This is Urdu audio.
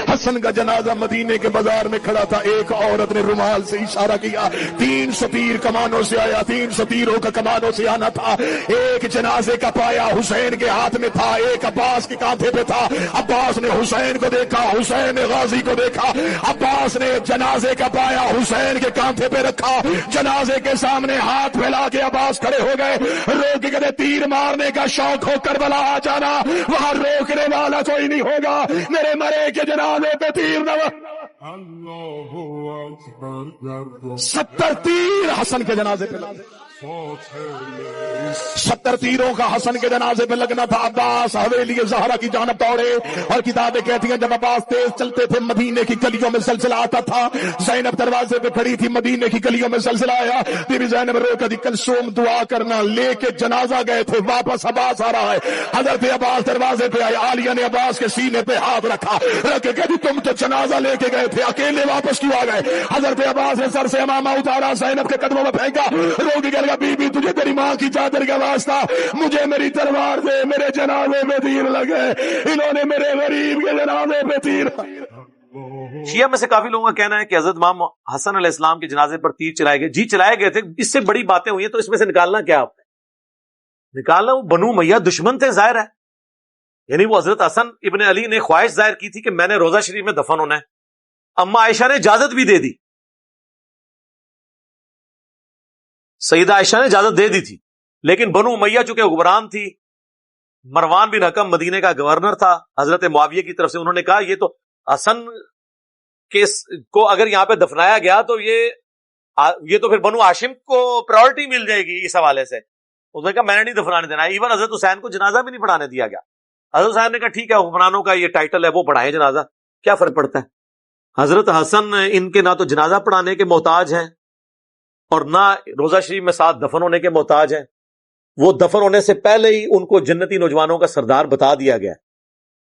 حسن کا جنازہ مدینے کے بازار میں کھڑا تھا، ایک عورت نے رومال سے اشارہ کیا، 300 تیر کمانوں سے آیا، 300 تیروں کا کمانوں سے آنا تھا۔ ایک جنازے کا پایا حسین کے ہاتھ میں تھا، ایک عباس کے کاندھے پہ تھا۔ عباس نے حسین کو دیکھا، حسین نے غازی کو دیکھا۔ عباس نے جنازے کا پایا حسین کے کاندھے پہ رکھا، جنازے کے سامنے ہاتھ پھیلا کے عباس کھڑے ہو گئے۔ رو کے کہتے تیر مارنے کا شوق ہو کربلا آ جانا، وہاں روکنے والا کوئی نہیں ہوگا، میرے مرے کے جنازے پہ تیر نہ 70 تیر حسن کے جنازے پہ لگے، 70 تیروں کا حسن کے جنازے پہ لگنا تھا۔ عباس حویلی زہرا کی جانب دوڑے، اور کتابیں کہتی ہیں جب عباس تیز چلتے تھے مدینے کی گلیوں میں زلزلہ آتا تھا۔ زینب دروازے پہ کھڑی تھی، مدینے کی گلیوں میں زلزلہ آیا، بی بی زینب رو کر کلثوم دعا کرنا، لے کے جنازہ گئے تھے، واپس عباس آ رہا ہے۔ حضرت عباس دروازے پہ آئے، عالیہ نے عباس کے سینے پہ ہاتھ رکھا، رکھ کے کہتی تم تو جنازہ لے کے گئے تھے، اکیلے واپس کیوں آ گئے؟ حضرت عباس نے سر سے امامہ اتارا، زینب کے قدموں میں پھینکا، رو کے کہا بی بی تجھے تیری ماں کی چادر کا واسطہ، مجھے میری تلوار دے، میرے جنازے پہ تیر لگے، انہوں نے میرے غریب کے جنازے پہ تیر۔ شیعہ میں سے کافی لوگوں کا کہنا ہے کہ حضرت امام حسن علیہ السلام کے جنازے پر تیر چلائے گئے۔ جی چلائے گئے تھے، اس سے بڑی باتیں ہوئی ہیں، تو اس میں سے نکالنا کیا آپ نے؟ نکالنا وہ بنو امیہ دشمن تھے، ظاہر ہے، یعنی وہ حضرت حسن ابن علی نے خواہش ظاہر کی تھی کہ میں نے روضہ شریف میں دفن ہونا ہے، اما عائشہ نے اجازت بھی دے دی، سیدہ عائشہ نے اجازت دے دی تھی، لیکن بنو امیہ چونکہ حکمران تھی، مروان بن حکم مدینے کا گورنر تھا حضرت معاویہ کی طرف سے، انہوں نے کہا یہ تو حسن کو اگر یہاں پہ دفنایا گیا تو یہ تو پھر بنو ہاشم کو پرائورٹی مل جائے گی اس حوالے سے۔ اس نے کہا میں نے نہیں دفنانے دینا، ایون حضرت حسین کو جنازہ بھی نہیں پڑھانے دیا گیا۔ حضرت حسین نے کہا ٹھیک ہے، حکمرانوں کا یہ ٹائٹل ہے، وہ پڑھائیں جنازہ، کیا فرق پڑتا ہے؟ حضرت حسن ان کے نہ تو جنازہ پڑھانے کے محتاج ہیں اور نہ روضہ شریف میں ساتھ دفن ہونے کے محتاج ہیں، وہ دفن ہونے سے پہلے ہی ان کو جنتی نوجوانوں کا سردار بتا دیا گیا۔